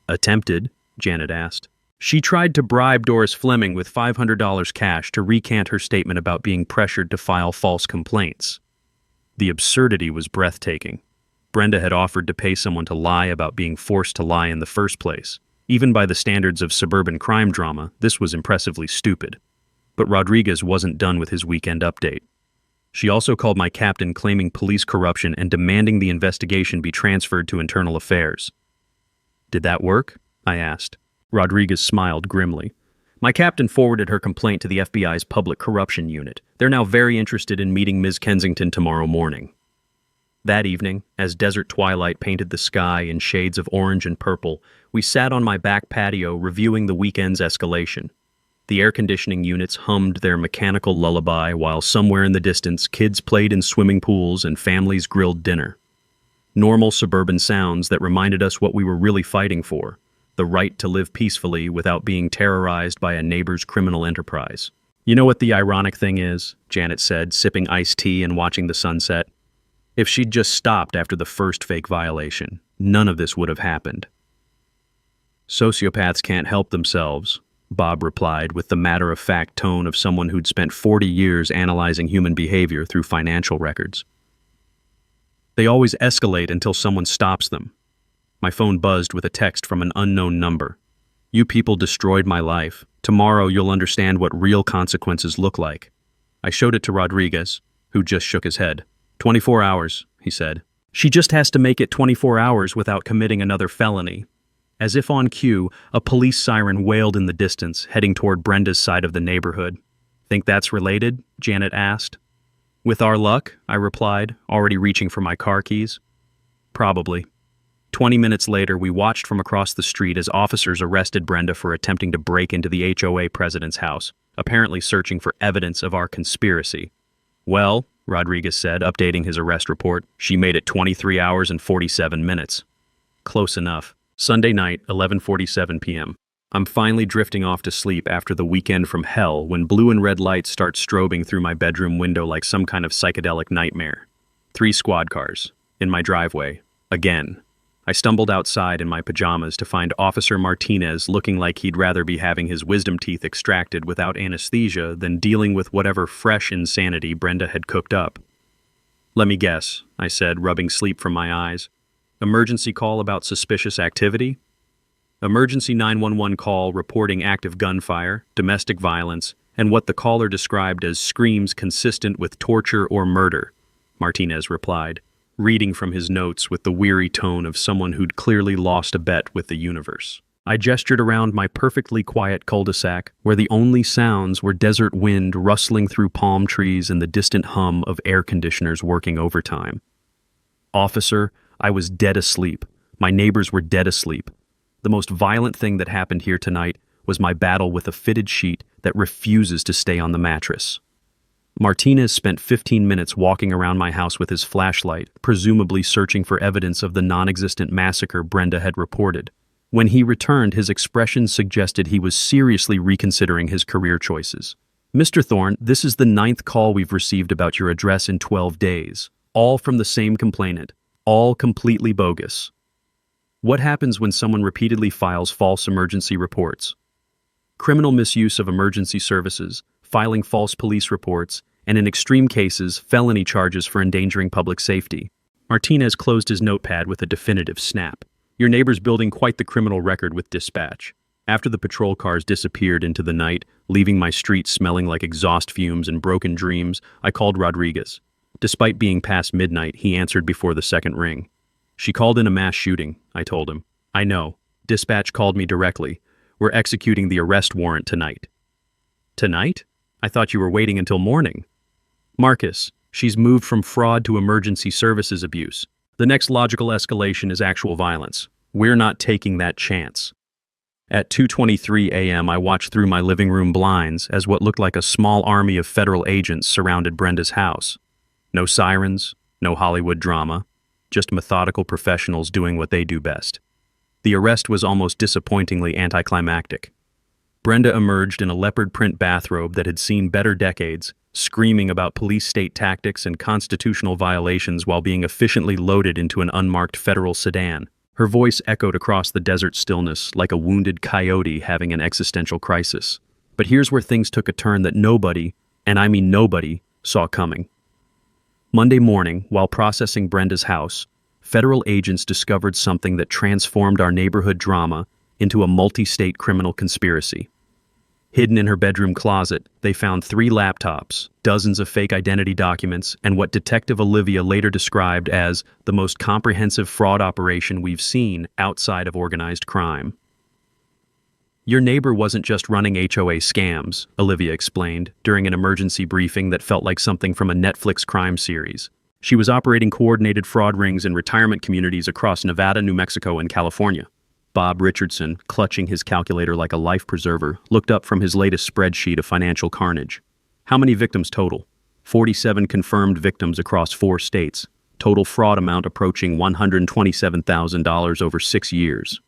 Attempted? Janet asked. She tried to bribe Doris Fleming with $500 cash to recant her statement about being pressured to file false complaints. The absurdity was breathtaking. Brenda had offered to pay someone to lie about being forced to lie in the first place. Even by the standards of suburban crime drama, this was impressively stupid. But Rodriguez wasn't done with his weekend update. She also called my captain claiming police corruption and demanding the investigation be transferred to internal affairs. "Did that work?" I asked. Rodriguez smiled grimly. "My captain forwarded her complaint to the FBI's Public Corruption Unit. They're now very interested in meeting Ms. Kensington tomorrow morning." That evening, as desert twilight painted the sky in shades of orange and purple, we sat on my back patio reviewing the weekend's escalation. The air conditioning units hummed their mechanical lullaby while somewhere in the distance kids played in swimming pools and families grilled dinner. Normal suburban sounds that reminded us what we were really fighting for: the right to live peacefully without being terrorized by a neighbor's criminal enterprise. "You know what the ironic thing is?" Janet said, sipping iced tea and watching the sunset. "If she'd just stopped after the first fake violation, none of this would have happened." "Sociopaths can't help themselves," Bob replied with the matter-of-fact tone of someone who'd spent 40 years analyzing human behavior through financial records. "They always escalate until someone stops them." My phone buzzed with a text from an unknown number. "You people destroyed my life. Tomorrow you'll understand what real consequences look like." I showed it to Rodriguez, who just shook his head. 24 hours, he said. "She just has to make it 24 hours without committing another felony." As if on cue, a police siren wailed in the distance, heading toward Brenda's side of the neighborhood. "Think that's related?" Janet asked. "With our luck," I replied, already reaching for my car keys. "Probably." 20 minutes later, we watched from across the street as officers arrested Brenda for attempting to break into the HOA president's house, apparently searching for evidence of our conspiracy. "Well," Rodriguez said, updating his arrest report, "she made it 23 hours and 47 minutes. Close enough. Sunday night, 11:47 p.m. I'm finally drifting off to sleep after the weekend from hell when blue and red lights start strobing through my bedroom window like some kind of psychedelic nightmare. 3 squad cars. In my driveway. Again. I stumbled outside in my pajamas to find Officer Martinez looking like he'd rather be having his wisdom teeth extracted without anesthesia than dealing with whatever fresh insanity Brenda had cooked up. "Let me guess," I said, rubbing sleep from my eyes. "Emergency call about suspicious activity?" "Emergency 911 call reporting active gunfire, domestic violence, and what the caller described as screams consistent with torture or murder," Martinez replied, reading from his notes with the weary tone of someone who'd clearly lost a bet with the universe. I gestured around my perfectly quiet cul-de-sac, where the only sounds were desert wind rustling through palm trees and the distant hum of air conditioners working overtime. "Officer, I was dead asleep. My neighbors were dead asleep. The most violent thing that happened here tonight was my battle with a fitted sheet that refuses to stay on the mattress." Martinez spent 15 minutes walking around my house with his flashlight, presumably searching for evidence of the non-existent massacre Brenda had reported. When he returned, his expression suggested he was seriously reconsidering his career choices. "Mr. Thorne, this is the 9th call we've received about your address in 12 days. All from the same complainant. All completely bogus. What happens when someone repeatedly files false emergency reports? Criminal misuse of emergency services, filing false police reports, and in extreme cases, felony charges for endangering public safety." Martinez closed his notepad with a definitive snap. "Your neighbor's building quite the criminal record with dispatch." After the patrol cars disappeared into the night, leaving my street smelling like exhaust fumes and broken dreams, I called Rodriguez. Despite being past midnight, he answered before the second ring. "She called in a mass shooting," I told him. "I know. Dispatch called me directly. We're executing the arrest warrant tonight." "Tonight? I thought you were waiting until morning." "Marcus, she's moved from fraud to emergency services abuse. The next logical escalation is actual violence. We're not taking that chance." At 2:23 a.m., I watched through my living room blinds as what looked like a small army of federal agents surrounded Brenda's house. No sirens, no Hollywood drama, just methodical professionals doing what they do best. The arrest was almost disappointingly anticlimactic. Brenda emerged in a leopard print bathrobe that had seen better decades, screaming about police state tactics and constitutional violations while being efficiently loaded into an unmarked federal sedan. Her voice echoed across the desert stillness like a wounded coyote having an existential crisis. But here's where things took a turn that nobody, and I mean nobody, saw coming. Monday morning, while processing Brenda's house, federal agents discovered something that transformed our neighborhood drama into a multi-state criminal conspiracy. Hidden in her bedroom closet, they found 3 laptops, dozens of fake identity documents, and what Detective Olivia later described as the most comprehensive fraud operation we've seen outside of organized crime. Your neighbor wasn't just running HOA scams, Olivia explained, during an emergency briefing that felt like something from a Netflix crime series. She was operating coordinated fraud rings in retirement communities across Nevada, New Mexico, and California. Bob Richardson, clutching his calculator like a life preserver, looked up from his latest spreadsheet of financial carnage. How many victims total? 47 confirmed victims across 4 states. Total fraud amount approaching $127,000 over 6 years.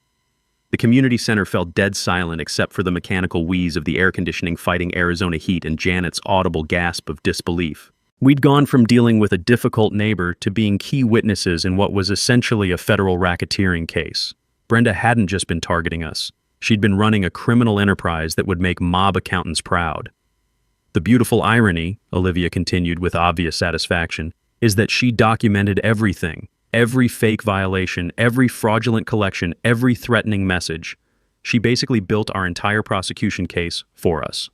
The community center fell dead silent except for the mechanical wheeze of the air conditioning fighting Arizona heat and Janet's audible gasp of disbelief. We'd gone from dealing with a difficult neighbor to being key witnesses in what was essentially a federal racketeering case. Brenda hadn't just been targeting us. She'd been running a criminal enterprise that would make mob accountants proud. The beautiful irony, Olivia continued with obvious satisfaction, is that she documented everything. Every fake violation, every fraudulent collection, every threatening message. She basically built our entire prosecution case for us.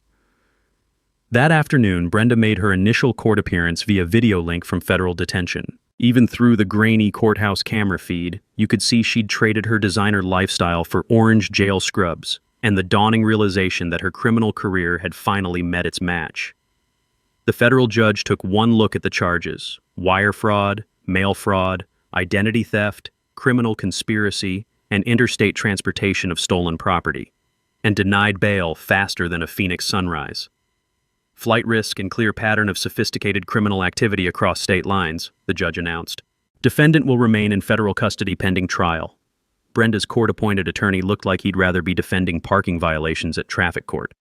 That afternoon, Brenda made her initial court appearance via video link from federal detention. Even through the grainy courthouse camera feed, you could see she'd traded her designer lifestyle for orange jail scrubs, and the dawning realization that her criminal career had finally met its match. The federal judge took one look at the charges: wire fraud, mail fraud, identity theft, criminal conspiracy, and interstate transportation of stolen property, and denied bail faster than a Phoenix sunrise. Flight risk and clear pattern of sophisticated criminal activity across state lines, the judge announced. Defendant will remain in federal custody pending trial. Brenda's court-appointed attorney looked like he'd rather be defending parking violations at traffic court.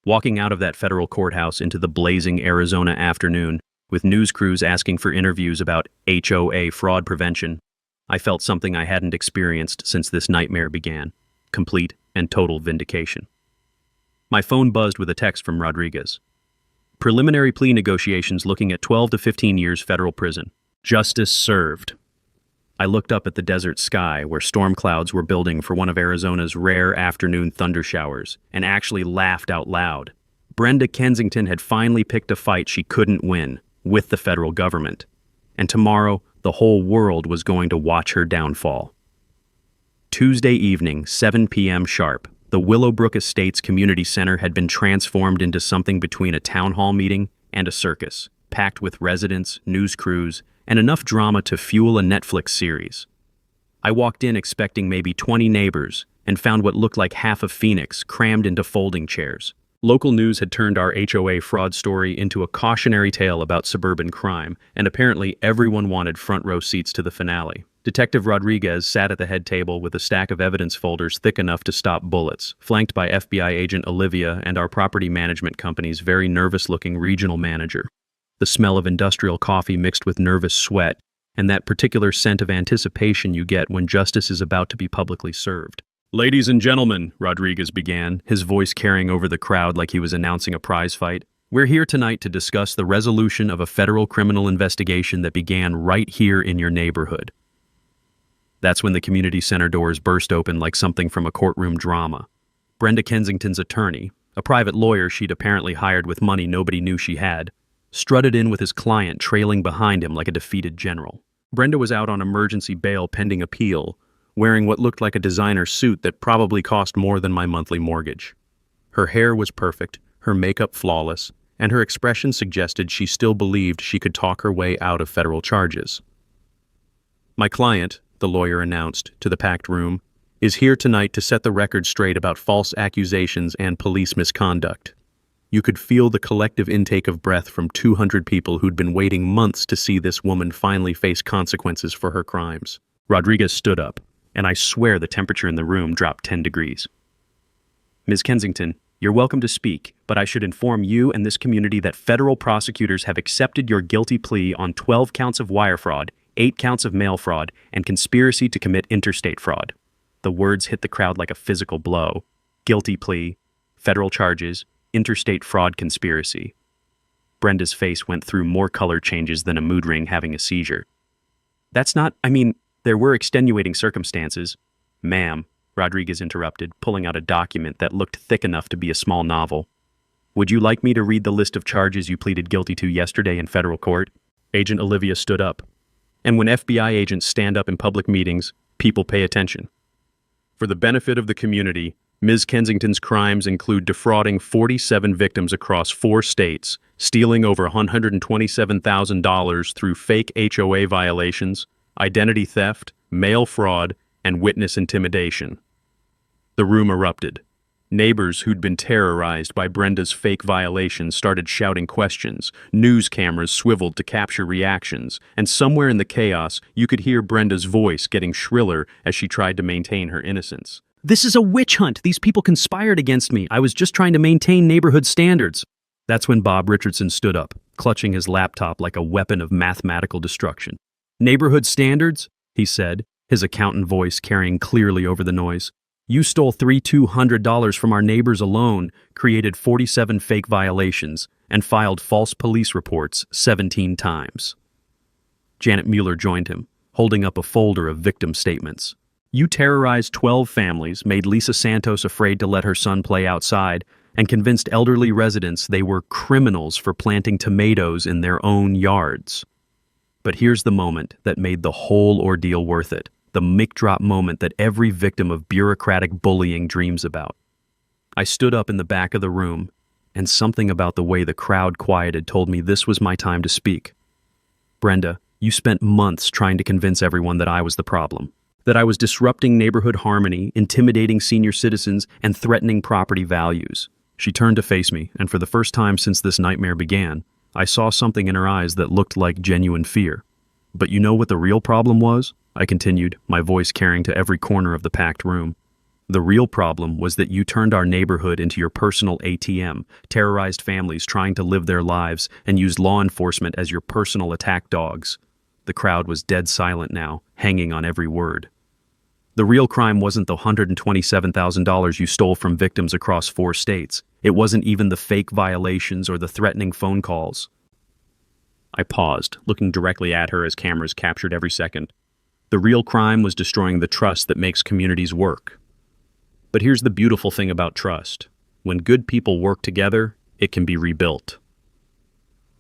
Walking out of that federal courthouse into the blazing Arizona afternoon, with news crews asking for interviews about HOA fraud prevention, I felt something I hadn't experienced since this nightmare began: complete and total vindication. My phone buzzed with a text from Rodriguez. Preliminary plea negotiations looking at 12 to 15 years federal prison. Justice served. I looked up at the desert sky where storm clouds were building for one of Arizona's rare afternoon thunder showers and actually laughed out loud. Brenda Kensington had finally picked a fight she couldn't win with the federal government. And tomorrow, the whole world was going to watch her downfall. Tuesday evening, 7 p.m. sharp. The Willowbrook Estates Community Center had been transformed into something between a town hall meeting and a circus, packed with residents, news crews, and enough drama to fuel a Netflix series. I walked in expecting maybe 20 neighbors and found what looked like half of Phoenix crammed into folding chairs. Local news had turned our HOA fraud story into a cautionary tale about suburban crime, and apparently everyone wanted front row seats to the finale. Detective Rodriguez sat at the head table with a stack of evidence folders thick enough to stop bullets, flanked by FBI agent Olivia and our property management company's very nervous-looking regional manager. The smell of industrial coffee mixed with nervous sweat, and that particular scent of anticipation you get when justice is about to be publicly served. "Ladies and gentlemen," Rodriguez began, his voice carrying over the crowd like he was announcing a prize fight, "we're here tonight to discuss the resolution of a federal criminal investigation that began right here in your neighborhood." That's when the community center doors burst open like something from a courtroom drama. Brenda Kensington's attorney, a private lawyer she'd apparently hired with money nobody knew she had, strutted in with his client trailing behind him like a defeated general. Brenda was out on emergency bail pending appeal, wearing what looked like a designer suit that probably cost more than my monthly mortgage. Her hair was perfect, her makeup flawless, and her expression suggested she still believed she could talk her way out of federal charges. "My client," the lawyer announced to the packed room, "is here tonight to set the record straight about false accusations and police misconduct." You could feel the collective intake of breath from 200 people who'd been waiting months to see this woman finally face consequences for her crimes. Rodriguez stood up, and I swear the temperature in the room dropped 10 degrees. "Ms. Kensington, you're welcome to speak, but I should inform you and this community that federal prosecutors have accepted your guilty plea on 12 counts of wire fraud, 8 counts of mail fraud, and conspiracy to commit interstate fraud." The words hit the crowd like a physical blow. Guilty plea, federal charges, interstate fraud conspiracy. Brenda's face went through more color changes than a mood ring having a seizure. "That's not, there were extenuating circumstances." "Ma'am," Rodriguez interrupted, pulling out a document that looked thick enough to be a small novel. Would you like me to read the list of charges you pleaded guilty to yesterday in federal court? Agent Olivia stood up. And when FBI agents stand up in public meetings, people pay attention. For the benefit of the community, Ms. Kensington's crimes include defrauding 47 victims across 4 states, stealing over $127,000 through fake HOA violations, identity theft, mail fraud, and witness intimidation. The room erupted. Neighbors who'd been terrorized by Brenda's fake violations started shouting questions. News cameras swiveled to capture reactions, and somewhere in the chaos, you could hear Brenda's voice getting shriller as she tried to maintain her innocence. This is a witch hunt. These people conspired against me. I was just trying to maintain neighborhood standards. That's when Bob Richardson stood up, clutching his laptop like a weapon of mathematical destruction. Neighborhood standards? He said, his accountant voice carrying clearly over the noise. You stole $3,200 from our neighbors alone, created 47 fake violations, and filed false police reports 17 times. Janet Mueller joined him, holding up a folder of victim statements. You terrorized 12 families, made Lisa Santos afraid to let her son play outside, and convinced elderly residents they were criminals for planting tomatoes in their own yards. But here's the moment that made the whole ordeal worth it. The mic drop moment that every victim of bureaucratic bullying dreams about. I stood up in the back of the room, and something about the way the crowd quieted told me this was my time to speak. Brenda, you spent months trying to convince everyone that I was the problem, that I was disrupting neighborhood harmony, intimidating senior citizens, and threatening property values. She turned to face me, and for the first time since this nightmare began, I saw something in her eyes that looked like genuine fear. But you know what the real problem was? I continued, my voice carrying to every corner of the packed room. The real problem was that you turned our neighborhood into your personal ATM, terrorized families trying to live their lives, and used law enforcement as your personal attack dogs. The crowd was dead silent now, hanging on every word. The real crime wasn't the $127,000 you stole from victims across 4 states. It wasn't even the fake violations or the threatening phone calls. I paused, looking directly at her as cameras captured every second. The real crime was destroying the trust that makes communities work. But here's the beautiful thing about trust. When good people work together, it can be rebuilt.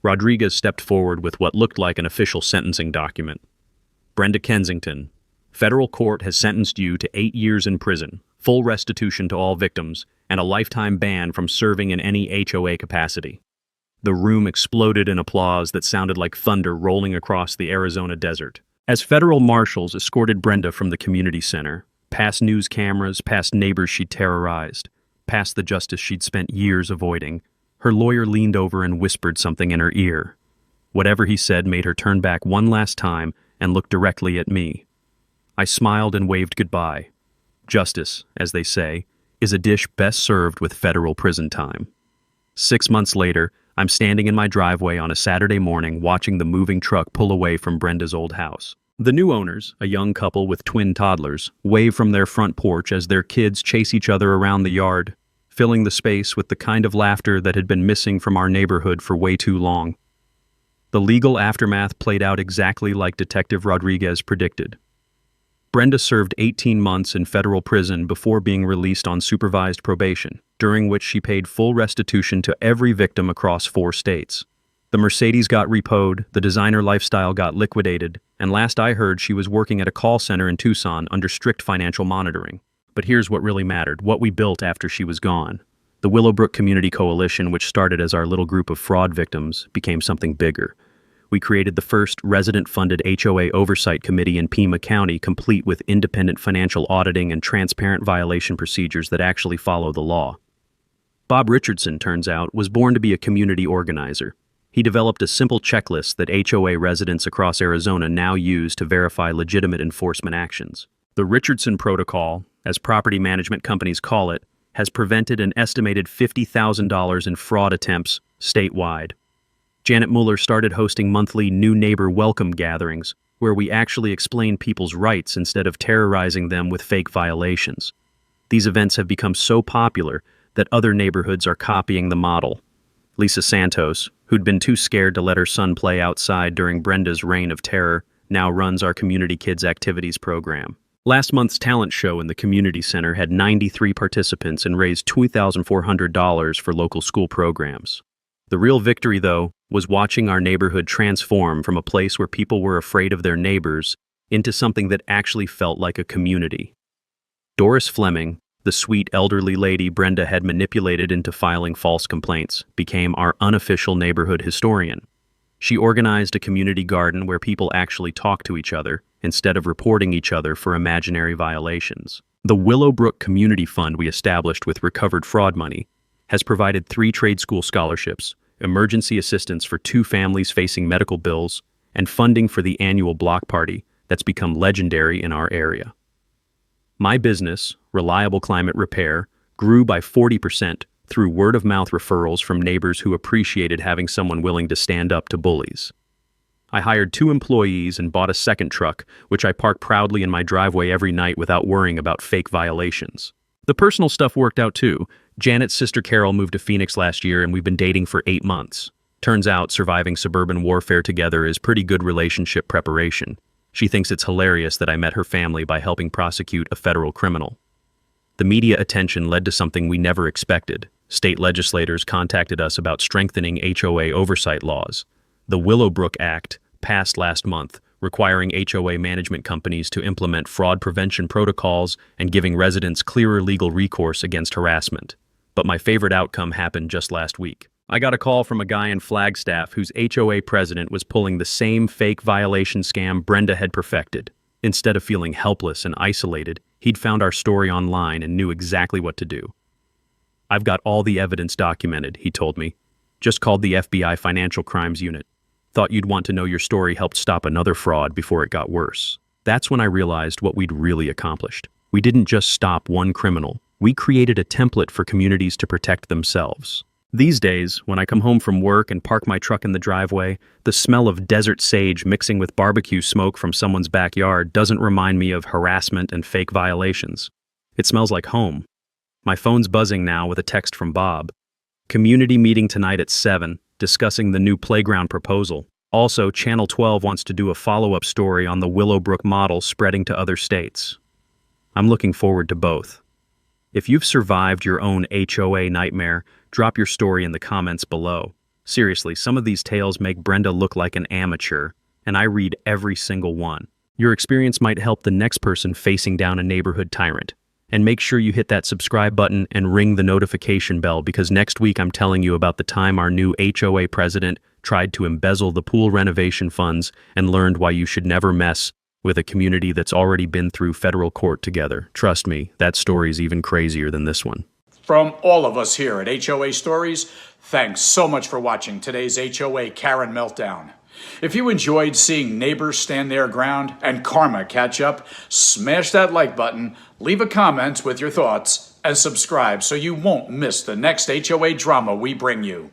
Rodriguez stepped forward with what looked like an official sentencing document. Brenda Kensington, federal court has sentenced you to 8 years in prison, full restitution to all victims, and a lifetime ban from serving in any HOA capacity. The room exploded in applause that sounded like thunder rolling across the Arizona desert. As federal marshals escorted Brenda from the community center, past news cameras, past neighbors she'd terrorized, past the justice she'd spent years avoiding, her lawyer leaned over and whispered something in her ear. Whatever he said made her turn back one last time and look directly at me. I smiled and waved goodbye. Justice, as they say, is a dish best served with federal prison time. 6 months later, I'm standing in my driveway on a Saturday morning watching the moving truck pull away from Brenda's old house. The new owners, a young couple with twin toddlers, wave from their front porch as their kids chase each other around the yard, filling the space with the kind of laughter that had been missing from our neighborhood for way too long. The legal aftermath played out exactly like Detective Rodriguez predicted. Brenda served 18 months in federal prison before being released on supervised probation, during which she paid full restitution to every victim across 4 states. The Mercedes got repoed, the designer lifestyle got liquidated, and last I heard she was working at a call center in Tucson under strict financial monitoring. But here's what really mattered, what we built after she was gone. The Willowbrook Community Coalition, which started as our little group of fraud victims, became something bigger. We created the first resident-funded HOA oversight committee in Pima County, complete with independent financial auditing and transparent violation procedures that actually follow the law. Bob Richardson, turns out, was born to be a community organizer. He developed a simple checklist that HOA residents across Arizona now use to verify legitimate enforcement actions. The Richardson Protocol, as property management companies call it, has prevented an estimated $50,000 in fraud attempts statewide. Janet Mueller started hosting monthly new neighbor welcome gatherings, where we actually explain people's rights instead of terrorizing them with fake violations. These events have become so popular that other neighborhoods are copying the model. Lisa Santos, who'd been too scared to let her son play outside during Brenda's reign of terror, now runs our Community Kids Activities program. Last month's talent show in the community center had 93 participants and raised $2,400 for local school programs. The real victory, though, was watching our neighborhood transform from a place where people were afraid of their neighbors into something that actually felt like a community. Doris Fleming, the sweet elderly lady Brenda had manipulated into filing false complaints, became our unofficial neighborhood historian. She organized a community garden where people actually talk to each other instead of reporting each other for imaginary violations. The Willowbrook Community Fund we established with recovered fraud money has provided 3 trade school scholarships, emergency assistance for 2 families facing medical bills, and funding for the annual block party that's become legendary in our area. My business, Reliable Climate Repair, grew by 40% through word-of-mouth referrals from neighbors who appreciated having someone willing to stand up to bullies. I hired 2 employees and bought a second truck, which I park proudly in my driveway every night without worrying about fake violations. The personal stuff worked out too. Janet's sister Carol moved to Phoenix last year and we've been dating for 8 months. Turns out surviving suburban warfare together is pretty good relationship preparation. She thinks it's hilarious that I met her family by helping prosecute a federal criminal. The media attention led to something we never expected. State legislators contacted us about strengthening HOA oversight laws. The Willowbrook Act passed last month, requiring HOA management companies to implement fraud prevention protocols and giving residents clearer legal recourse against harassment. But my favorite outcome happened just last week. I got a call from a guy in Flagstaff whose HOA president was pulling the same fake violation scam Brenda had perfected. Instead of feeling helpless and isolated, he'd found our story online and knew exactly what to do. "I've got all the evidence documented," he told me. "Just called the FBI Financial Crimes Unit. Thought you'd want to know your story helped stop another fraud before it got worse." That's when I realized what we'd really accomplished. We didn't just stop one criminal. We created a template for communities to protect themselves. These days, when I come home from work and park my truck in the driveway, the smell of desert sage mixing with barbecue smoke from someone's backyard doesn't remind me of harassment and fake violations. It smells like home. My phone's buzzing now with a text from Bob. "Community meeting tonight at 7, discussing the new playground proposal. Also, Channel 12 wants to do a follow-up story on the Willowbrook model spreading to other states." I'm looking forward to both. If you've survived your own HOA nightmare, drop your story in the comments below. Seriously, some of these tales make Brenda look like an amateur, and I read every single one. Your experience might help the next person facing down a neighborhood tyrant. And make sure you hit that subscribe button and ring the notification bell, because next week I'm telling you about the time our new HOA president tried to embezzle the pool renovation funds and learned why you should never mess with a community that's already been through federal court together. Trust me, that story's even crazier than this one. From all of us here at HOA Stories, thanks so much for watching today's HOA Karen Meltdown. If you enjoyed seeing neighbors stand their ground and karma catch up, smash that like button, leave a comment with your thoughts, and subscribe so you won't miss the next HOA drama we bring you.